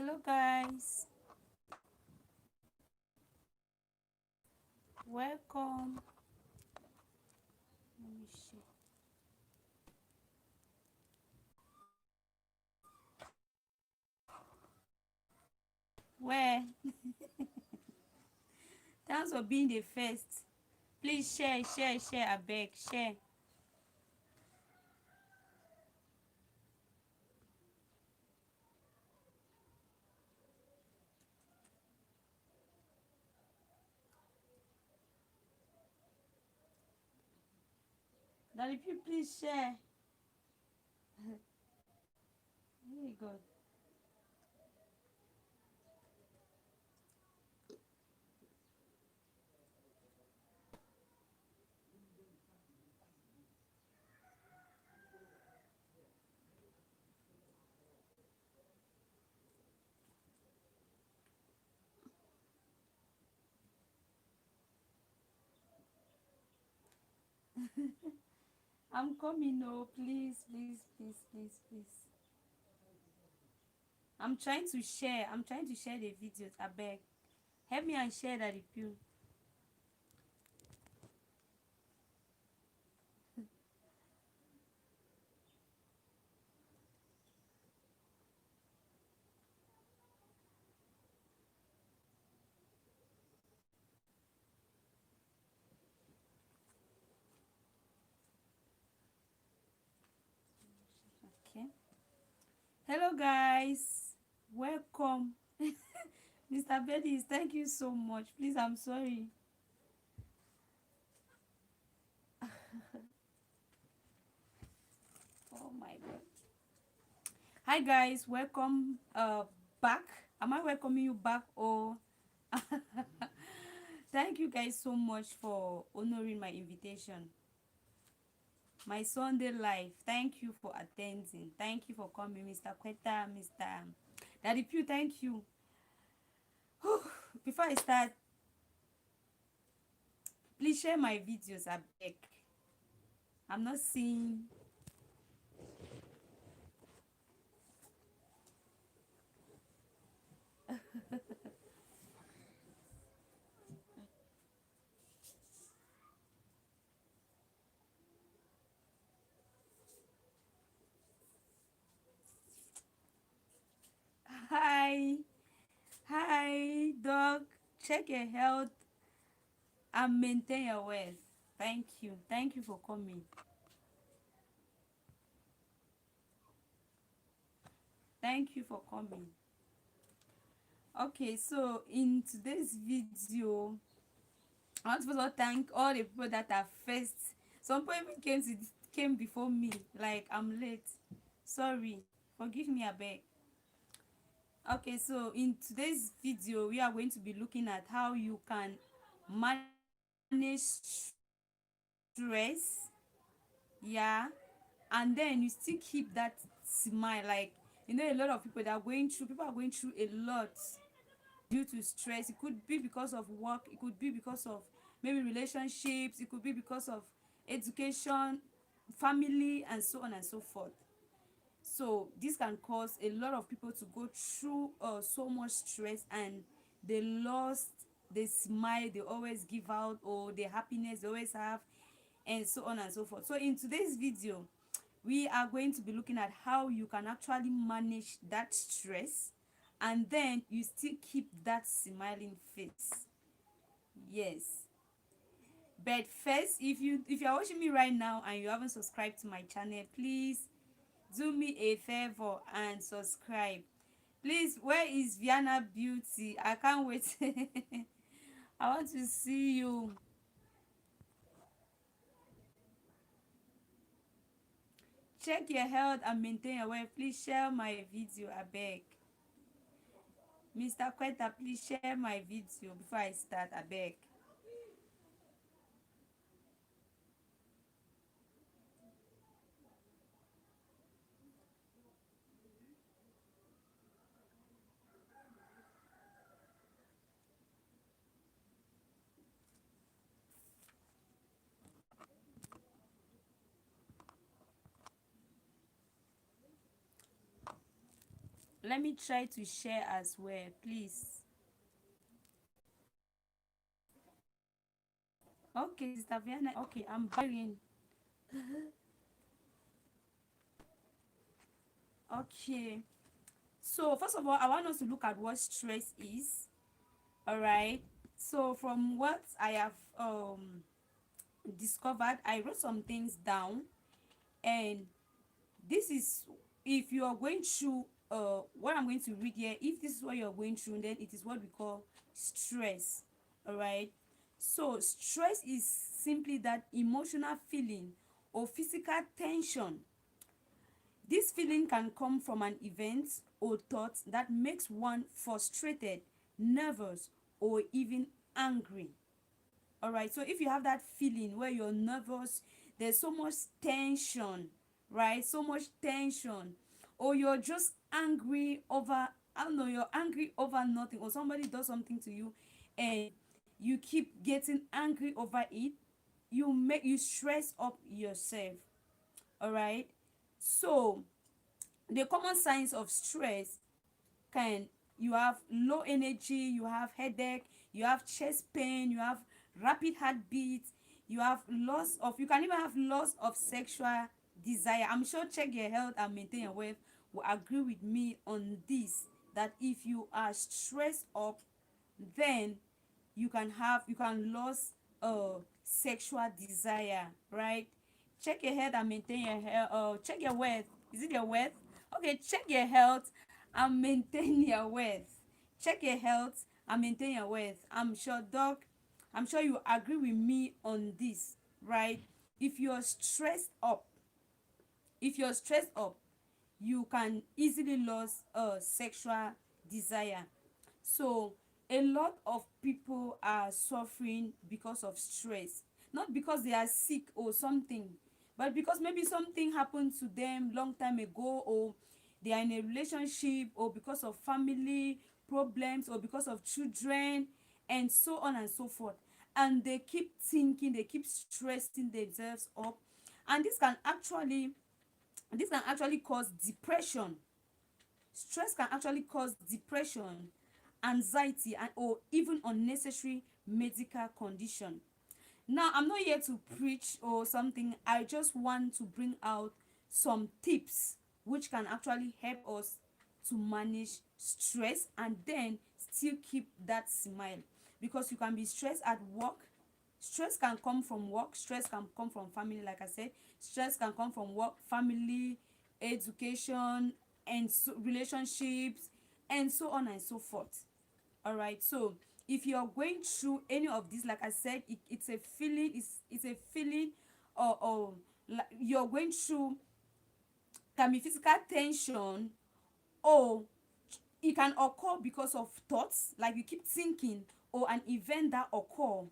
Hello guys, welcome. Let me see. Where? Thanks for being the first. Please share. I beg, share. That if you please share. Here you go. I'm coming. Oh, please. I'm trying to share the videos. I beg. Help me and share that if you. Okay. Hello guys, welcome. Mr. Bedis, thank you so much. Please, I'm sorry. Oh my god. Hi guys, welcome back. Am I welcoming you back or thank you guys so much for honoring my invitation. My Sunday life. Thank you for attending. Thank you for coming, Mr. Quetta, Mr. Daddy Pew, thank you. Before I start, please share my videos. I beg. I'm not seeing. Hi, hi, dog. Check your health and maintain your wealth. Thank you. Thank you for coming. Thank you for coming. Okay, so in today's video, I want to first of all thank all the people that are first. Some people even came before me. Like I'm late. Sorry. Forgive me, I beg. Okay, so in today's video, we are going to be looking at how you can manage stress, yeah, and then you still keep that smile. Like, you know, a lot of people that are going through, people are going through a lot due to stress. It could be because of work, it could be because of maybe relationships, it could be because of education, family, and so on and so forth. So this can cause a lot of people to go through so much stress, and they lost the smile they always give out, or the happiness they always have, and so on and so forth. So in today's video, we are going to be looking at how you can actually manage that stress, and then you still keep that smiling face. Yes. But first, if you are watching me right now and you haven't subscribed to my channel, please do me a favor and subscribe. Please, where is Vienna Beauty? I can't wait. I want to see you. Check your health and maintain your wealth. Please share my video, I beg. Mr. Quetta, please share my video before I start, I beg. Let me try to share as well, please. Okay, Sister Viana. Okay, I'm sharing. Okay. So first of all, I want us to look at what stress is. All right. So from what I have discovered, I wrote some things down, and this is, if you are going through what I'm going to read here, if this is what you're going through, then it is what we call stress. All right. So stress is simply that emotional feeling or physical tension. This feeling can come from an event or thought that makes one frustrated, nervous, or even angry. All right. So if you have that feeling where you're nervous, there's so much tension, right? So much tension, or you're just angry over, I don't know, you're angry over nothing, or somebody does something to you, and you keep getting angry over it, you stress up yourself. All right. So the common signs of stress can, you have low energy, you have headache, you have chest pain, you have rapid heartbeat, you have loss of, you can even have loss of sexual desire. I'm sure Check Your Health and Maintain Your Wealth will agree with me on this, that if you are stressed up, then you can lose sexual desire, right? Check your health and maintain your health. Check your wealth. Is it your wealth? Okay, check your health and maintain your wealth. Check your health and maintain your wealth. I'm sure, Doc, I'm sure you agree with me on this, right? If you're stressed up, if you're stressed up, you can easily lose sexual desire. So a lot of people are suffering because of stress, not because they are sick or something, but because maybe something happened to them long time ago, or they are in a relationship, or because of family problems, or because of children, and so on and so forth. And they keep thinking, they keep stressing themselves up, and this can actually cause depression. Stress can actually cause depression, anxiety, and or even unnecessary medical condition. Now, I'm not here to preach or something. I just want to bring out some tips which can actually help us to manage stress and then still keep that smile. Because you can be stressed at work. Stress can come from work, stress can come from family, like I said. Stress can come from work, family, education, and so, relationships, and so on and so forth. All right. So if you're going through any of this, like I said, it's a feeling, it's a feeling, or like you're going through, can be physical tension, or it can occur because of thoughts, like you keep thinking, or an event that occur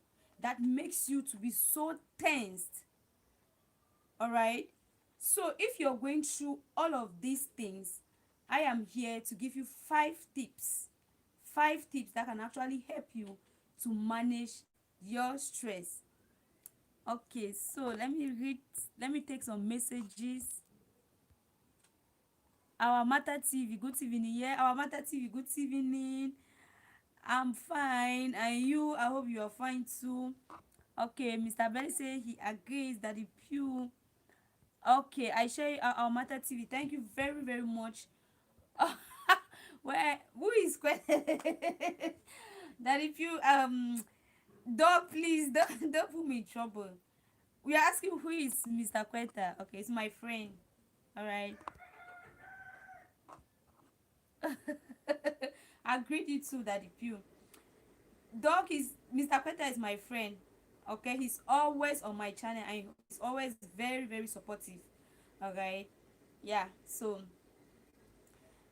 that makes you to be so tensed. All right. So if you're going through all of these things, I am here to give you 5 tips. 5 tips that can actually help you to manage your stress. Okay, so let me take some messages. Our Mata TV, good evening. Yeah, our Mata TV, good evening. I'm fine. And you? I hope you are fine too. Okay, Mr. Belly say he agrees that the pew. Okay, I share our Mata TV. Thank you very, very much. Where, who is that if you dog, please don't put me in trouble. We are asking who is Mr. Quetta. Okay, it's my friend. All right. I greet you too, Daddy Pew. Dog is Mr. Quetta is my friend. Okay, he's always on my channel and he's always very, very supportive. All right. Yeah. So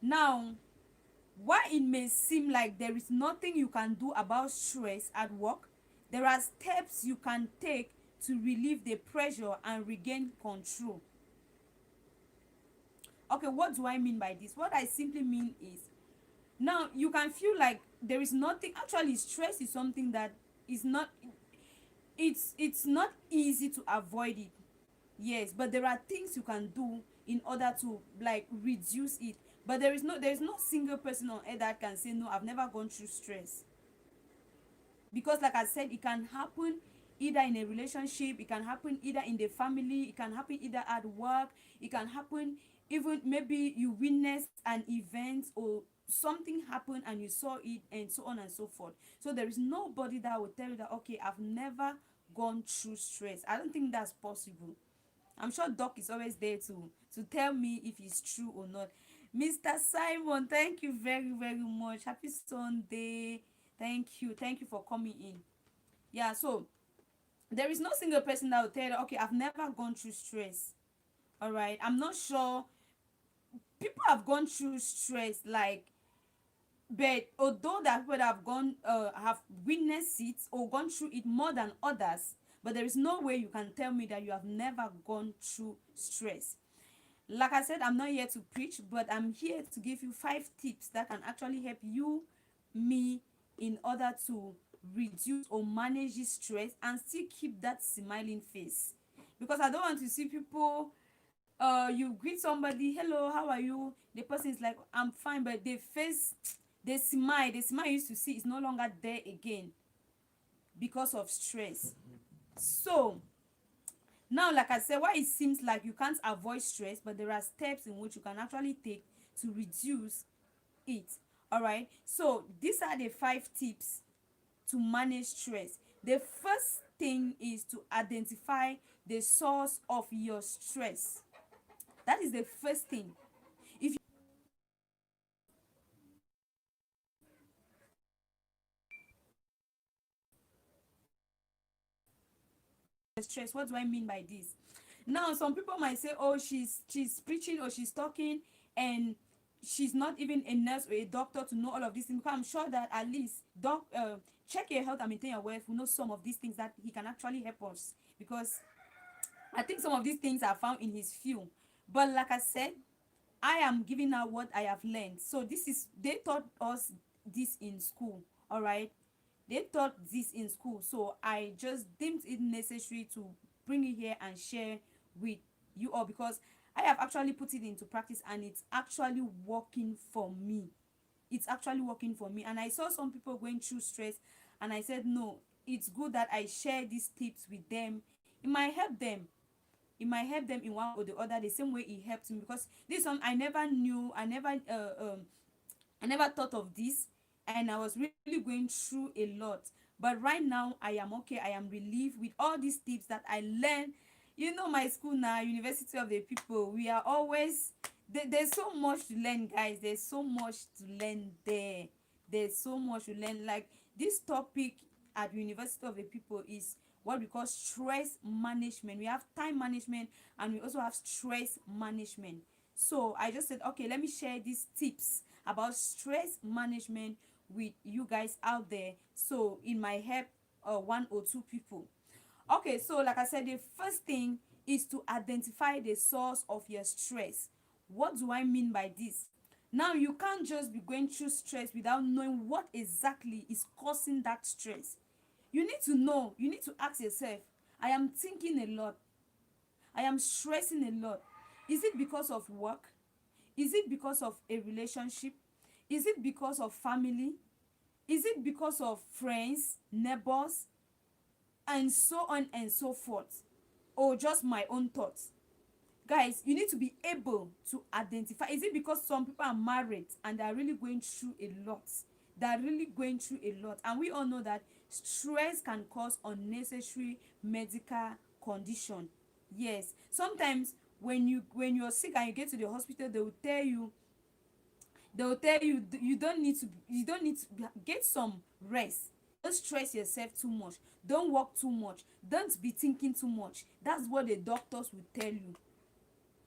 now, while it may seem like there is nothing you can do about stress at work, there are steps you can take to relieve the pressure and regain control. Okay, what do I mean by this? What I simply mean is, now you can feel like there is nothing, actually stress is something that is not, it's not easy to avoid it. Yes, but there are things you can do in order to like reduce it. But there is no single person on earth that can say no, I've never gone through stress. Because like I said, it can happen either in a relationship, it can happen either in the family, it can happen either at work, it can happen even maybe you witnessed an event or something happened and you saw it, and so on and so forth. So there is nobody that will tell you that, okay, I've never gone through stress. I don't think that's possible. I'm sure Doc is always there to tell me if it's true or not. Mr. Simon, thank you very, very much. Happy Sunday. Thank you for coming in. Yeah, so there is no single person that will tell you, okay, I've never gone through stress. All right, I'm not sure. People have gone through stress, like, but although that people that have witnessed it or gone through it more than others, but there is no way you can tell me that you have never gone through stress. Like I said, I'm not here to preach, but I'm here to give you 5 tips that can actually help you, me, in order to reduce or manage this stress and still keep that smiling face. Because I don't want to see people, you greet somebody, hello, how are you? The person is like, I'm fine, but the face, the smile you used to see is no longer there again because of stress. So now, like I said, why it seems like you can't avoid stress, but there are steps in which you can actually take to reduce it. All right, so these are the 5 tips to manage stress. The first thing is to identify the source of your stress. That is the first thing. If stress, what do I mean by this? Now some people might say, oh, she's preaching or she's talking, and she's not even a nurse or a doctor to know all of these things. Because I'm sure that at least check your health and maintain your wealth will know some of these things that he can actually help us, because I think some of these things are found in his field. But like I said, I am giving out what I have learned. So this is, they taught us this in school. All right, they taught this in school, so I just deemed it necessary to bring it here and share with you all, because I have actually put it into practice and it's actually working for me. It's actually working for me. And I saw some people going through stress, and I said, no, it's good that I share these tips with them. It might help them. It might help them in one or the other, the same way it helped me. Because this one I never knew, I never thought of this, and I was really going through a lot. But right now I am okay. I am relieved with all these tips that I learned. You know, my school now, University of the People, we are always there's so much to learn, guys. There's so much to learn there. There's so much to learn. Like, this topic at University of the People is what we call stress management. We have time management and we also have stress management. So I just said, okay, let me share these tips about stress management with you guys out there, so it might help 1 or 2 people. Okay, so like I said, the first thing is to identify the source of your stress. What do I mean by this? Now, you can't just be going through stress without knowing what exactly is causing that stress. You need to know, you need to ask yourself, I am thinking a lot, I am stressing a lot. Is it because of work? Is it because of a relationship? Is it because of family? Is it because of friends, neighbors, and so on and so forth? Or just my own thoughts? Guys, you need to be able to identify. Is it because some people are married and they are really going through a lot? They are really going through a lot. And we all know that stress can cause unnecessary medical condition. Yes. Sometimes when you're sick and you get to the hospital, they will tell you you don't need to get some rest. Don't stress yourself too much. Don't work too much. Don't be thinking too much. That's what the doctors will tell you.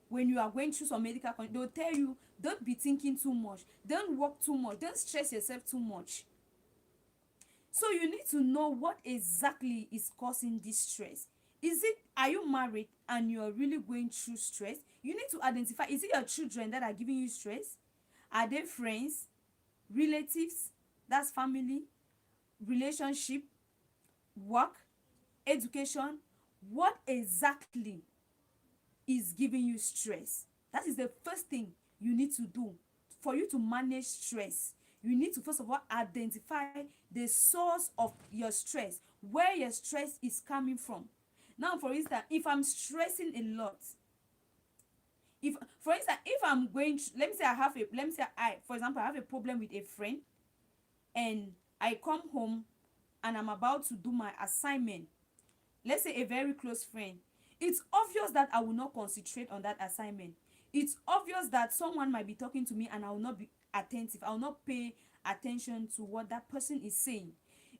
When you are going through some medical condition, they'll tell you, don't be thinking too much, don't work too much, don't stress yourself too much. So you need to know what exactly is causing this stress. Are you married and you're really going through stress? You need to identify, is it your children that are giving you stress? Are they friends, relatives, that's family, relationship, work, education? What exactly is giving you stress? That is the first thing you need to do for you to manage stress, you need to first of all identify the source of your stress, where your stress is coming from. Now, for instance, if I'm stressing a lot, if for instance, if I'm going to, let me say I have a, let me say I for example I have a problem with a friend, and I come home and I'm about to do my assignment, let's say a very close friend, it's obvious that I will not concentrate on that assignment. It's obvious that someone might be talking to me and I will not be attentive. I will not pay attention to what that person is saying.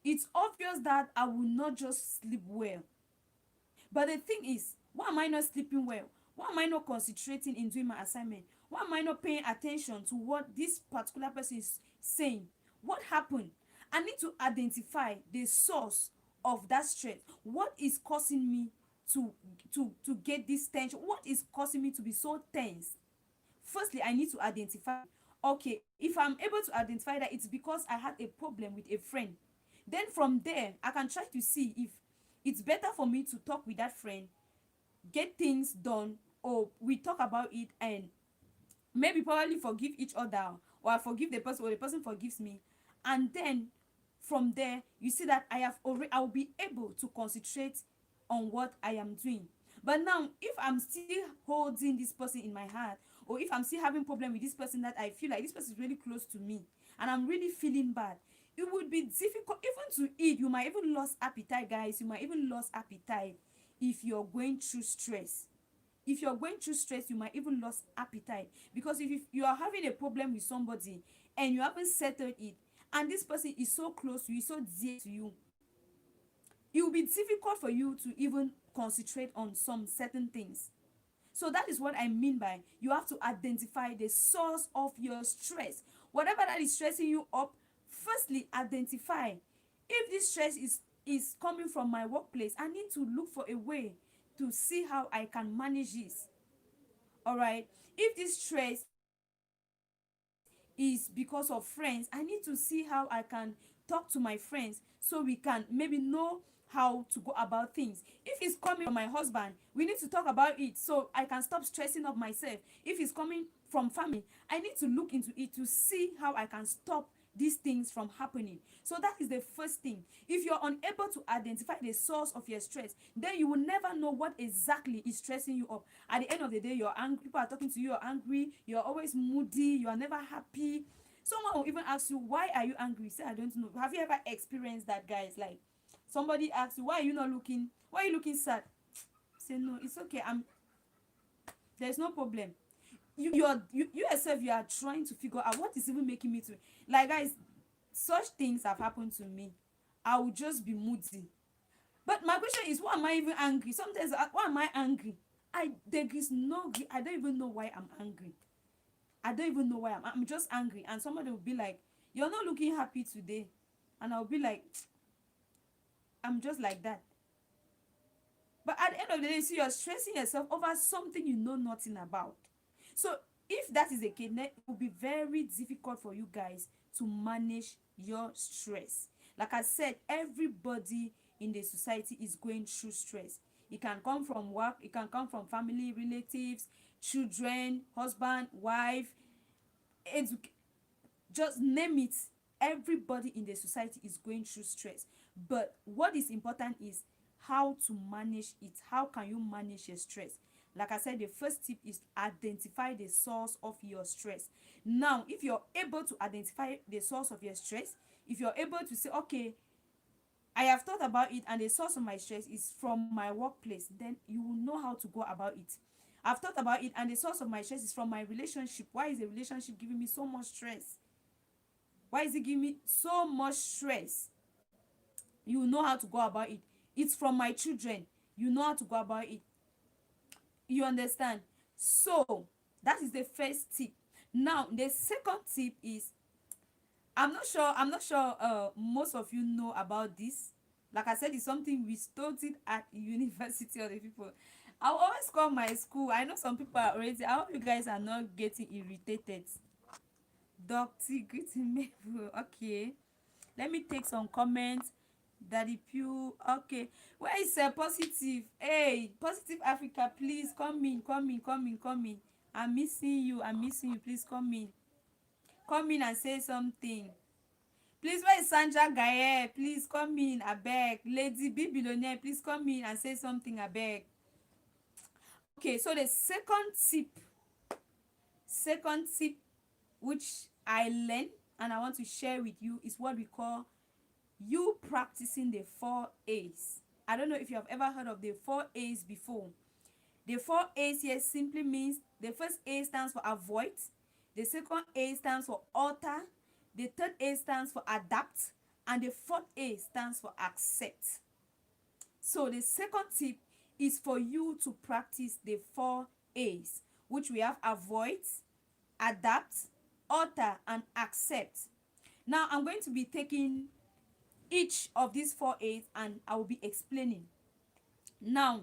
It's obvious that I will not just sleep well. But the thing is, why am I not sleeping well? Why am I not concentrating in doing my assignment? Why am I not paying attention to what this particular person is saying? What happened? I need to identify the source of that stress. What is causing me to get this tension? What is causing me to be so tense? Firstly, I need to identify, okay, if I'm able to identify that it's because I had a problem with a friend, then from there I can try to see if it's better for me to talk with that friend, get things done, or we talk about it and maybe probably forgive each other, or I forgive the person or the person forgives me, and then from there you see that I'll be able to concentrate on what I am doing. But now if I'm still holding this person in my heart, or if I'm still having problem with this person, that I feel like this person is really close to me and I'm really feeling bad, it would be difficult even to eat. You might even lose appetite, guys. You might even lose appetite if you're going through stress. If you're going through stress, you might even lose appetite, because if you are having a problem with somebody and you haven't settled it, and this person is so close to you, so dear to you, it will be difficult for you to even concentrate on some certain things. So that is what I mean by you have to identify the source of your stress. Whatever that is stressing you up, firstly identify. If this stress is coming from my workplace, I need to look for a way to see how I can manage this. All right. If this stress is because of friends, I need to see how I can talk to my friends so we can maybe know how to go about things. If it's coming from my husband, we need to talk about it so I can stop stressing up myself. If it's coming from family, I need to look into it to see how I can stop these things from happening. So that is the first thing. If you're unable to identify the source of your stress, then you will never know what exactly is stressing you up. At the end of the day, you're angry, people are talking to you, you're angry, you're always moody, you are never happy. Someone will even ask you, why are you angry? You say, I don't know. Have you ever experienced that, guys? Like, somebody asks you, why are you not looking, why are you looking sad? Say, no, it's okay, there's no problem. You yourself, you are trying to figure out what is even making me to, like, guys, such things have happened to me. I will just be moody. But my question is, why am I even angry? Sometimes, why am I angry? There is no, I don't even know why I'm angry. I don't even know why I'm just angry. And somebody will be like, you're not looking happy today. And I'll be like, I'm just like that. But at the end of the day, see, you're stressing yourself over something you know nothing about. So if that is the case, then it will be very difficult for you guys to manage your stress. Like I said, everybody in the society is going through stress. It can come from work, it can come from family, relatives, children, husband, wife, just name it. Everybody in the society is going through stress. But what is important is how to manage it. How can you manage your stress? Like I said, the first tip is identify the source of your stress. Now, if you're able to identify the source of your stress, if you're able to say, okay, I have thought about it and the source of my stress is from my workplace, then you will know how to go about it. I've thought about it and the source of my stress is from my relationship. Why is the relationship giving me so much stress? Why is it giving me so much stress? You know how to go about it. It's from my children. You know how to go about it. You understand? So that is the first tip. Now the second tip is, I'm not sure most of you know about this. Like I said, it's something we studied at university of the people. I'll always call my school. I know some people are already, I hope you guys are not getting irritated. Dr. Greeting Mabel. Okay. Let me take some comments. Daddy Pew. Okay. Where is Positive? Hey, Positive Africa, please come in, come in, come in, come in. I'm missing you. I'm missing you. Please come in. Come in and say something. Please, where is Sandra Gaye? Please come in, abeg. Lady B Billionaire, please come in and say something, abeg. Okay, so the second tip which I learned and I want to share with you is what we call you practicing the 4 A's. I don't know if you have ever heard of the 4 A's before. The 4 A's here simply means the first A stands for avoid, the second A stands for alter, the third A stands for adapt, and the fourth A stands for accept. So the second tip is for you to practice the 4 A's, which we have avoid, adapt, alter, and accept. Now I'm going to be taking each of these 4 A's and I will be explaining. Now,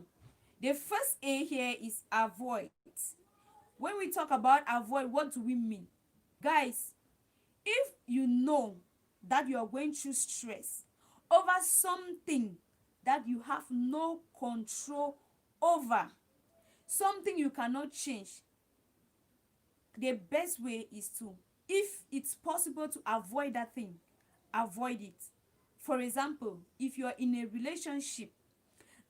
the first A here is avoid. When we talk about avoid, what do we mean? Guys, if you know that you are going through stress over something that you have no control over, something you cannot change, the best way is to, if it's possible to avoid that thing, avoid it. For example, if you're in a relationship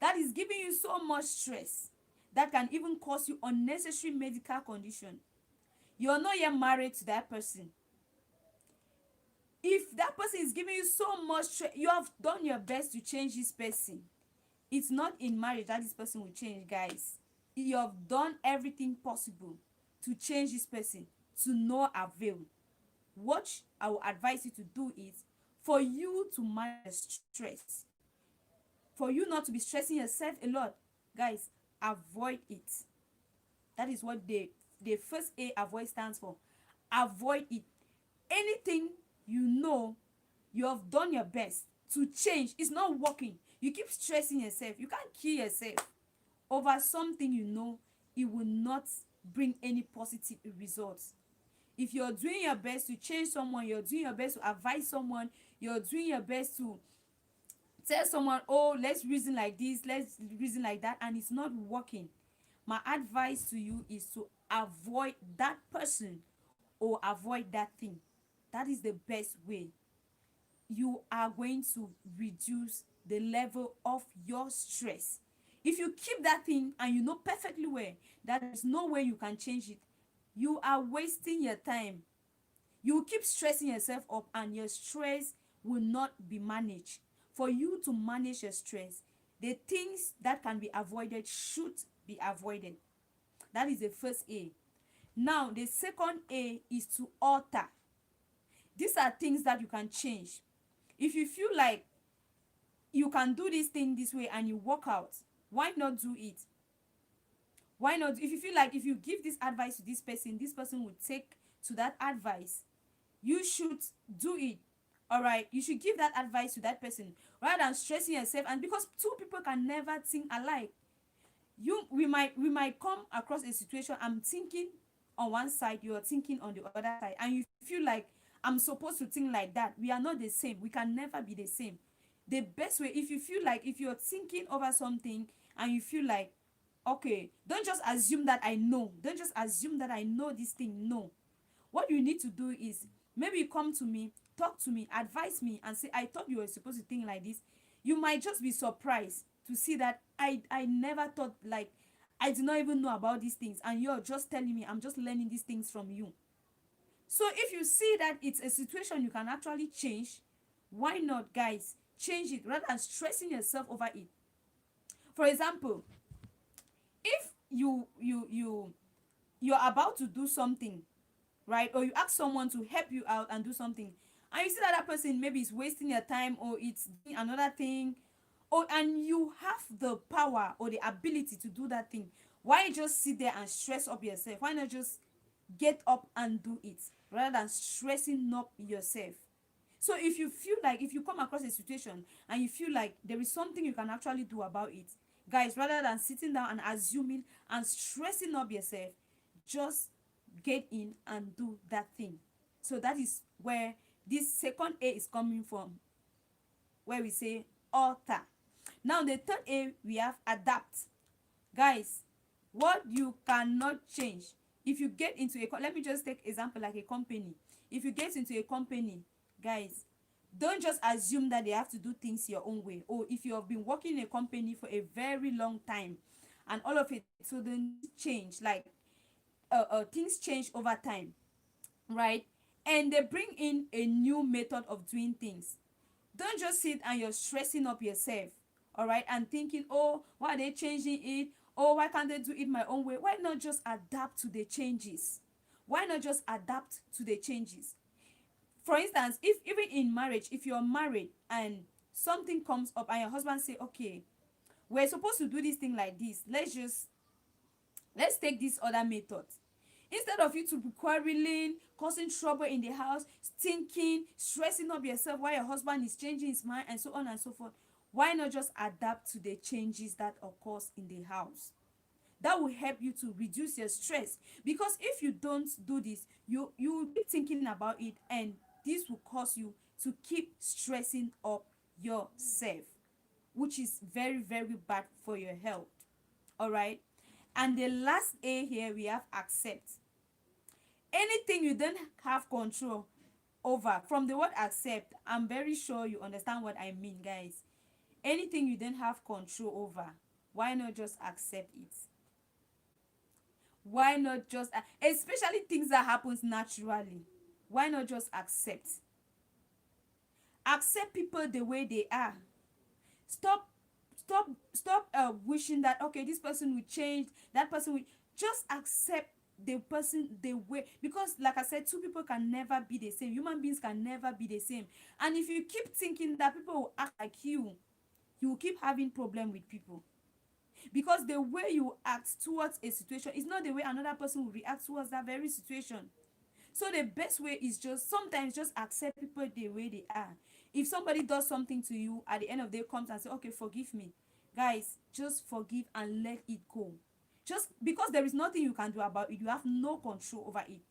that is giving you so much stress that can even cause you unnecessary medical condition, you're not yet married to that person. If that person is giving you so much stress, you have done your best to change this person. It's not in marriage that this person will change, guys. You have done everything possible to change this person, to no avail. What I will advise you to do is for you to manage stress, for you not to be stressing yourself a lot, guys, avoid it. That is what the first A, avoid, stands for. Avoid it. Anything you know you have done your best to change, it's not working, you keep stressing yourself, you can't kill yourself over something you know it will not bring any positive results. If you're doing your best to change someone, you're doing your best to advise someone, you're doing your best to tell someone, oh, let's reason like this, let's reason like that, and it's not working, my advice to you is to avoid that person or avoid that thing. That is the best way. You are going to reduce the level of your stress. If you keep that thing and you know perfectly well that there's no way you can change it, you are wasting your time. You will keep stressing yourself up and your stress will not be managed. For you to manage your stress, the things that can be avoided should be avoided. That is the first A. Now, the second A is to alter. These are things that you can change. If you feel like you can do this thing this way and you work out, why not do it? Why not? If you feel like if you give this advice to this person will take to that advice, you should do it. All right, you should give that advice to that person rather than stressing yourself. And because two people can never think alike, we might come across a situation, I'm thinking on one side, you're thinking on the other side, and you feel like I'm supposed to think like that. We are not the same. We can never be the same. The best way, if you feel like, if you're thinking over something and you feel like, okay, don't just assume that I know. Don't just assume that I know this thing. No. What you need to do is, maybe you come to me, talk to me, advise me, and say, I thought you were supposed to think like this. You might just be surprised to see that I never thought, like, I did not even know about these things, and you're just telling me, I'm just learning these things from you. So if you see that it's a situation you can actually change, why not, guys? Change it rather than stressing yourself over it. For example, if you're about to do something, right, or you ask someone to help you out and do something, and you see that person maybe is wasting your time or it's doing another thing, or and you have the power or the ability to do that thing, why just sit there and stress up yourself? Why not just get up and do it rather than stressing up yourself? So if you feel like, if you come across a situation and you feel like there is something you can actually do about it, guys, rather than sitting down and assuming and stressing up yourself, just get in and do that thing. So that is where this second A is coming from, where we say alter. Now the third A, we have adapt. Guys, what you cannot change, if you get into a, let me just take example like a company. if you get into a company, guys, don't just assume that they have to do things your own way. Or if you have been working in a company for a very long time and all of it suddenly change, like things change over time, right? And they bring in a new method of doing things. Don't just sit and you're stressing up yourself, all right, and thinking, oh, why are they changing it? Oh, why can't they do it my own way? Why not just adapt to the changes? Why not just adapt to the changes? For instance, if even in marriage, if you're married and something comes up and your husband say, okay, we're supposed to do this thing like this, let's take this other method. Instead of you to be quarreling, causing trouble in the house, thinking, stressing up yourself while your husband is changing his mind and so on and so forth, why not just adapt to the changes that occurs in the house? That will help you to reduce your stress, because if you don't do this, you will be thinking about it, and this will cause you to keep stressing up yourself, which is very, very bad for your health. All right. And the last A here, we have accept. Anything you don't have control over, from the word accept, I'm very sure you understand what I mean, guys. Anything you don't have control over, why not just accept it? Why not just, especially things that happens naturally, why not just accept people the way they are? Stop wishing that, okay, this person will change, that person will, just accept the person the way, because like I said, two people can never be the same. Human beings can never be the same. And if you keep thinking that people will act like you will keep having problem with people, because the way you act towards a situation is not the way another person will react towards that very situation. So the best way is just sometimes just accept people the way they are. If somebody does something to you, at the end of the day comes and say, okay, forgive me, guys, just forgive and let it go. Just because there is nothing you can do about it, you have no control over it.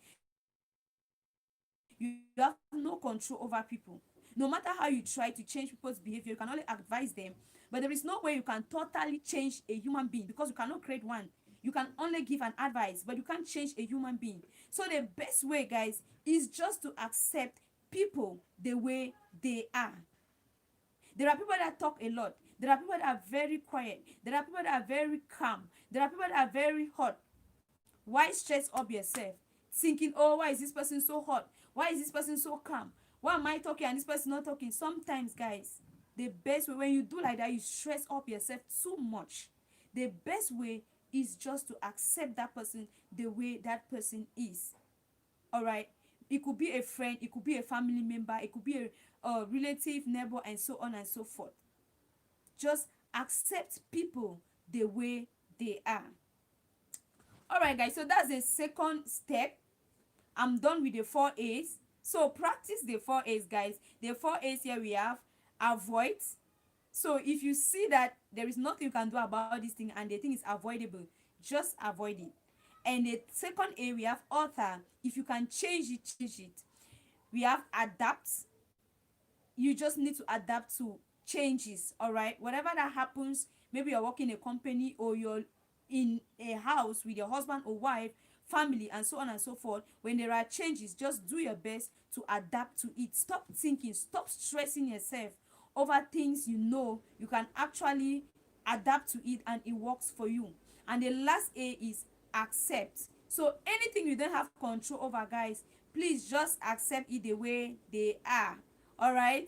You have no control over people. No matter how you try to change people's behavior, you can only advise them, but there is no way you can totally change a human being, because you cannot create one. You can only give an advice, but you can't change a human being. So the best way, guys, is just to accept people the way they are. There are people that talk a lot. There are people that are very quiet. There are people that are very calm. There are people that are very hot. Why stress up yourself? Thinking, oh, why is this person so hot? Why is this person so calm? Why am I talking and this person not talking? Sometimes, guys, the best way, when you do like that, you stress up yourself too much. The best way is just to accept that person the way that person is. All right? It could be a friend, it could be a family member, it could be a relative, neighbor, and so on and so forth. Just accept people the way they are. All right, guys, so that's the second step. I'm done with the 4 A's. So practice the 4 A's, guys. The 4 A's here we have avoid. So if you see that there is nothing you can do about this thing and the thing is avoidable, just avoid it. And the second A, we have author. If you can change it, change it. We have adapt. You just need to adapt to changes, all right? Whatever that happens, maybe you're working in a company or you're in a house with your husband or wife, family, and so on and so forth. When there are changes, just do your best to adapt to it. Stop thinking, stop stressing yourself over things you can actually adapt to it and it works for you. And the last A is accept. So anything you don't have control over, guys, please just accept it the way they are. All right,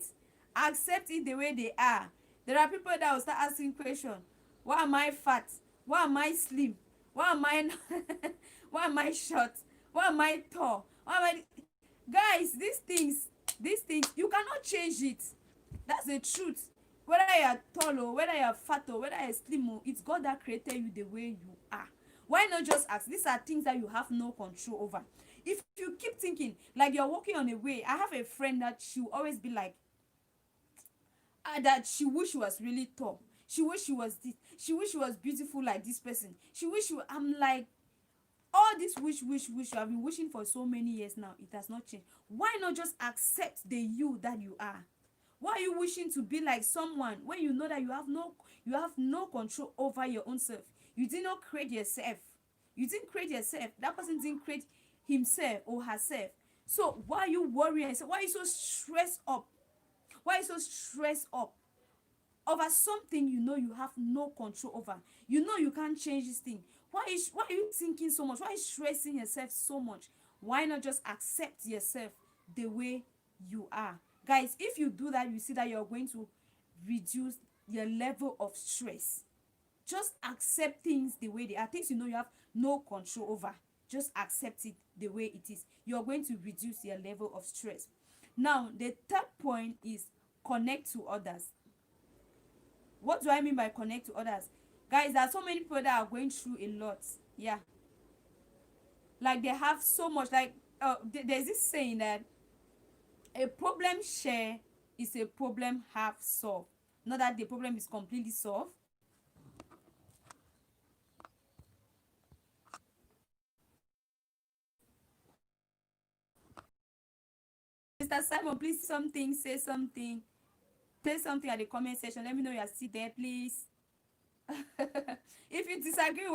accept it the way they are. There are people that will start asking questions. Why am I fat? Why am I slim? Why am I why am I short? Why am I tall? Why am I, guys, these things you cannot change it. That's the truth. Whether you are tall or whether you are fat or whether you are slim, it's God that created you the way you are. Why not just ask? These are things that you have no control over. If you keep thinking like you're walking on a way, I have a friend that she will always be like, that she wish she was really tall. She wish she was this. She wish she was beautiful like this person. She wish she. I'm like, all this wish you have been wishing for so many years now, it has not changed. Why not just accept the you that you are? Why are you wishing to be like someone when you know that you have no control over your own self? You did not create yourself. You didn't create yourself. That person didn't create himself or herself. So why are you worrying? So why are you so stressed up? Why are you so stressed up over something you know you have no control over? You know you can't change this thing. Why are you thinking so much? Why are you stressing yourself so much? Why not just accept yourself the way you are? Guys, if you do that, you see that you're going to reduce your level of stress. Just accept things the way they are. Things you know you have no control over, just accept it the way it is. You're going to reduce your level of stress. Now the third point is connect to others. What do I mean by connect to others? Guys, there are so many people that are going through a lot. Yeah, like they have so much, like there's this saying that a problem share is a problem half solved. Not that the problem is completely solved. Mr. Simon, please something, say something. Say something at the comment section. Let me know you are still there, please. If you disagree